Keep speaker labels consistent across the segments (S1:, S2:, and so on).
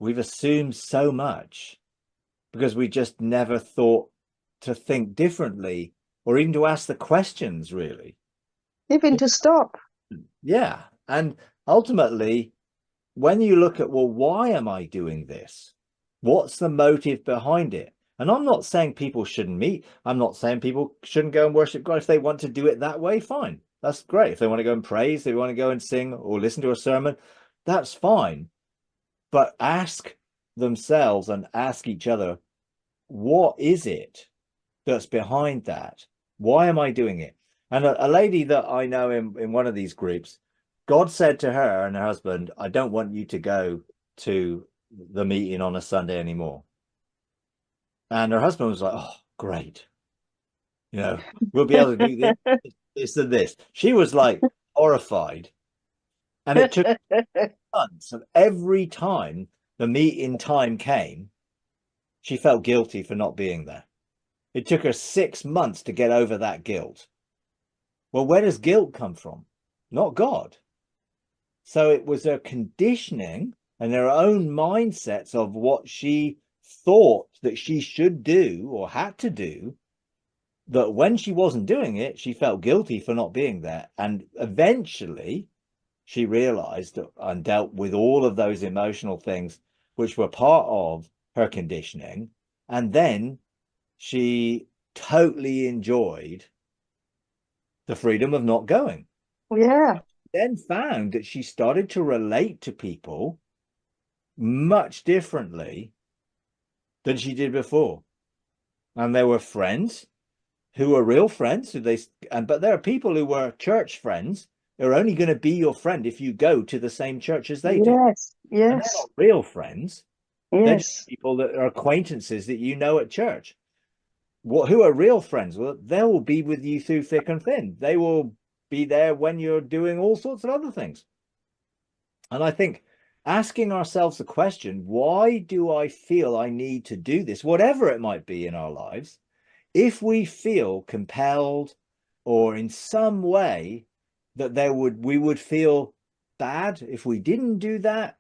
S1: we've assumed so much because we just never thought to think differently or even to ask the questions, really.
S2: Even to stop.
S1: Yeah. And ultimately, when you look at, well, why am I doing this? What's the motive behind it? And I'm not saying people shouldn't meet. I'm not saying people shouldn't go and worship God. If they want to do it that way, fine. That's great. If they want to go and praise, they want to go and sing or listen to a sermon, that's fine. But ask themselves and ask each other, what is it that's behind that? Why am I doing it? And a lady that I know in one of these groups, God said to her and her husband, I don't want you to go to the meeting on a Sunday anymore. And her husband was like, oh, great. We'll be able to do this and this. She was like horrified. And it took months of every time the meeting time came, she felt guilty for not being there. It took her 6 months to get over that guilt. Well, where does guilt come from? Not God. So it was her conditioning and her own mindsets of what she thought that she should do or had to do, that when she wasn't doing it, she felt guilty for not being there. And eventually she realized and dealt with all of those emotional things, which were part of her conditioning. And then she totally enjoyed the freedom of not going.
S2: Yeah.
S1: Then found that she started to relate to people much differently than she did before. And there were friends who were real friends but there are people who were church friends who are only going to be your friend if you go to the same church as they do.
S2: Yes.
S1: And they're
S2: Yes.
S1: not real friends. They're just
S2: Yes.
S1: people that are acquaintances that you know at church. Who are real friends? Well, they will be with you through thick and thin. They will be there when you're doing all sorts of other things. And I think asking ourselves the question, why do I feel I need to do this, whatever it might be in our lives, if we feel compelled or in some way that we would feel bad if we didn't do that,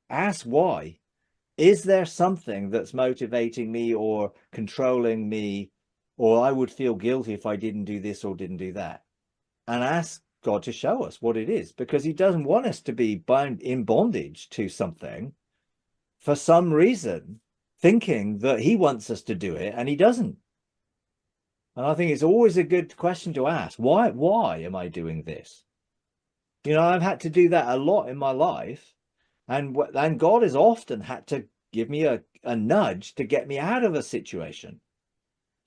S1: ask why. Is there something that's motivating me or controlling me, or I would feel guilty if I didn't do this or didn't do that? And ask God to show us what it is, because he doesn't want us to be bound in bondage to something for some reason, thinking that he wants us to do it and he doesn't. And I think it's always a good question to ask. Why am I doing this? I've had to do that a lot in my life. And God has often had to give me a nudge to get me out of a situation.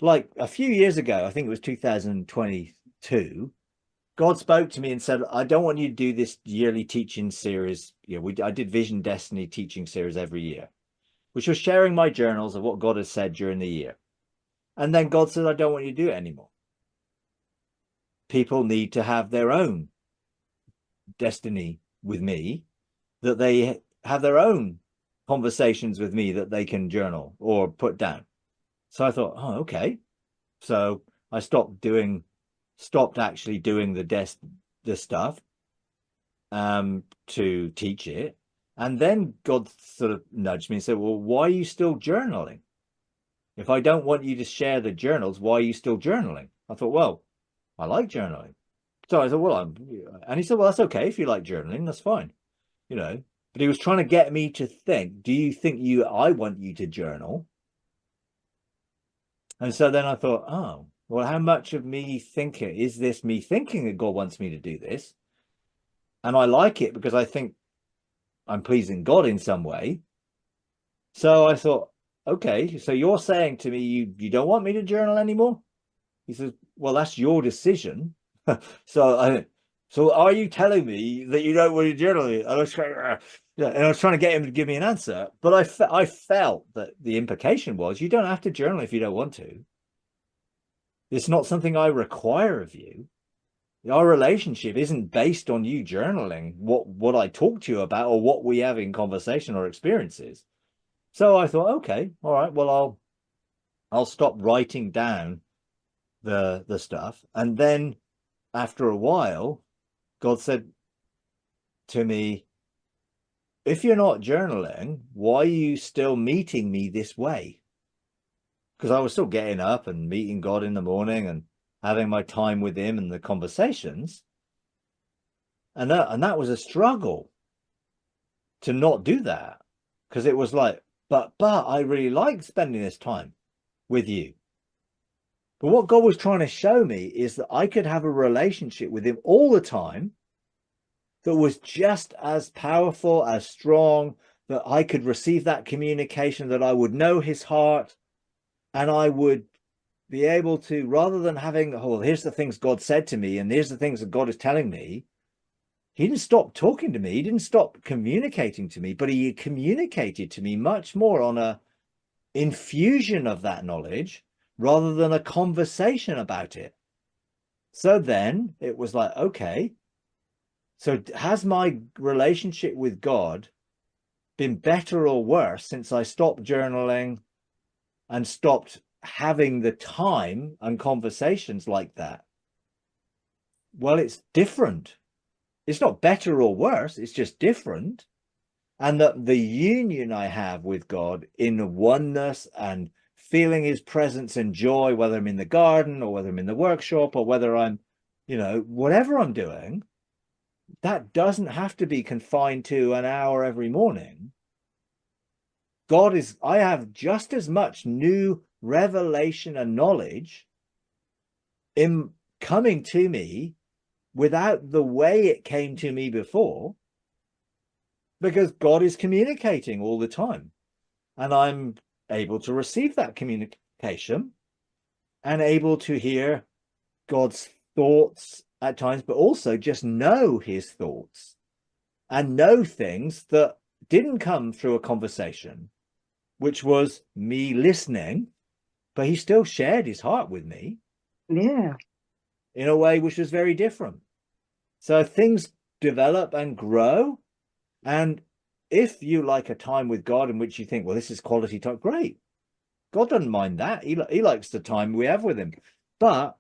S1: Like a few years ago, I think it was 2022, God spoke to me and said, I don't want you to do this yearly teaching series. I did Vision Destiny teaching series every year, which was sharing my journals of what God has said during the year. And then God said, I don't want you to do it anymore. People need to have their own destiny with me, that they have their own conversations with me that they can journal or put down. So I thought, oh, okay. So I stopped actually doing the stuff to teach it. And then God sort of nudged me and said, well, why are you still journaling? If I don't want you to share the journals, why are you still journaling? I thought, well, I like journaling. So I thought, and he said, well, that's okay. If you like journaling, that's fine. But he was trying to get me to think, do you think I want you to journal? And so then I thought, oh, well, how much of me thinking is this me thinking that God wants me to do this? And I like it because I think I'm pleasing God in some way. So I thought, okay, so you're saying to me, you don't want me to journal anymore? He says, well, that's your decision. So are you telling me that you don't want to journal? And I was trying to get him to give me an answer, but I felt that the implication was you don't have to journal if you don't want to. It's not something I require of you. Our relationship isn't based on you journaling what I talk to you about or what we have in conversation or experiences. So I thought, okay, all right, well, I'll stop writing down the stuff. And then after a while, God said to me, if you're not journaling, why are you still meeting me this way? Because I was still getting up and meeting God in the morning and having my time with him and the conversations. And that was a struggle to not do that, because it was like, but I really like spending this time with you. But what God was trying to show me is that I could have a relationship with him all the time that was just as powerful, as strong, that I could receive that communication, that I would know his heart, and I would be able to, rather than having, oh, here's the things God said to me and here's the things that God is telling me. He didn't stop talking to me. He didn't stop communicating to me, but he communicated to me much more on a infusion of that knowledge rather than a conversation about it. So then it was like, okay, so has my relationship with God been better or worse since I stopped journaling and stopped having the time and conversations like that? Well, it's different. It's not better or worse, it's just different. And that the union I have with God in oneness and feeling his presence and joy, whether I'm in the garden or whether I'm in the workshop or whether I'm, whatever I'm doing, that doesn't have to be confined to an hour every morning. I have just as much new revelation and knowledge in coming to me without the way it came to me before, because God is communicating all the time. And I'm able to receive that communication and able to hear God's thoughts at times, but also just know his thoughts and know things that didn't come through a conversation, which was me listening, but he still shared his heart with me.
S2: Yeah.
S1: In a way which was very different. So things develop and grow. And if you like a time with God in which you think, well, this is quality time, great. God doesn't mind that. He likes the time we have with him. But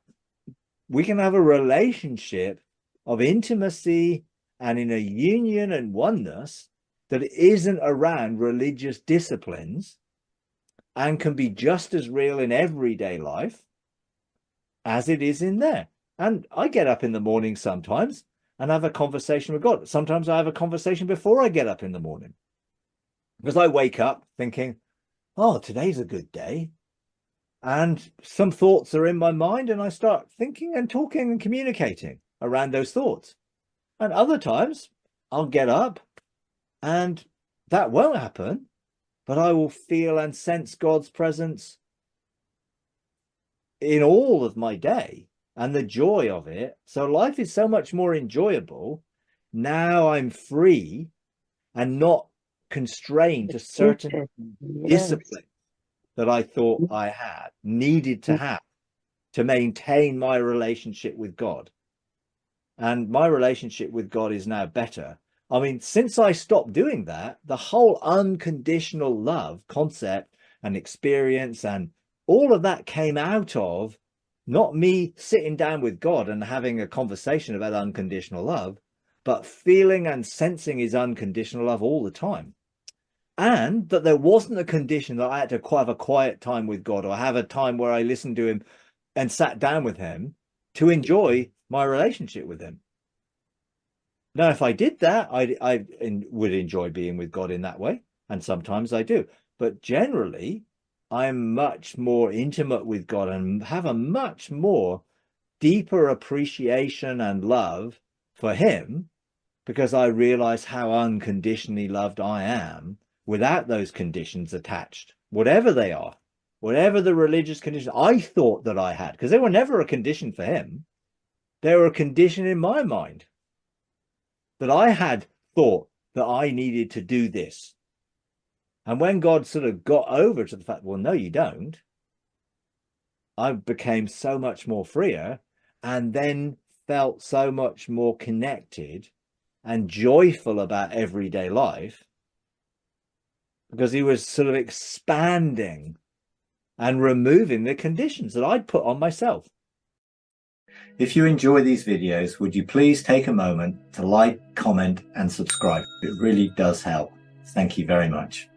S1: we can have a relationship of intimacy and in a union and oneness that isn't around religious disciplines and can be just as real in everyday life as it is in there. And I get up in the morning sometimes and have a conversation with God. Sometimes I have a conversation before I get up in the morning, because I wake up thinking, oh, today's a good day. And some thoughts are in my mind and I start thinking and talking and communicating around those thoughts. And other times I'll get up and that won't happen, but I will feel and sense God's presence in all of my day and the joy of it. So life is so much more enjoyable. Now I'm free and not constrained to certain
S2: Yes.
S1: disciplines that I thought I needed to have to maintain my relationship with God. And my relationship with God is now better. I mean, since I stopped doing that, the whole unconditional love concept and experience and all of that came out of not me sitting down with God and having a conversation about unconditional love, but feeling and sensing his unconditional love all the time. And that there wasn't a condition that I had to have a quiet time with God or have a time where I listened to him and sat down with him to enjoy my relationship with him. Now, if I did that, I would enjoy being with God in that way. And sometimes I do. But generally, I'm much more intimate with God and have a much more deeper appreciation and love for him, because I realize how unconditionally loved I am without those conditions attached, whatever they are, whatever the religious conditions I thought that I had, because they were never a condition for him. They were a condition in my mind that I had thought that I needed to do this. And when God sort of got over to the fact, well, no, you don't, I became so much more freer and then felt so much more connected and joyful about everyday life, because he was sort of expanding and removing the conditions that I'd put on myself. If you enjoy these videos, would you please take a moment to like, comment, and subscribe? It really does help. Thank you very much.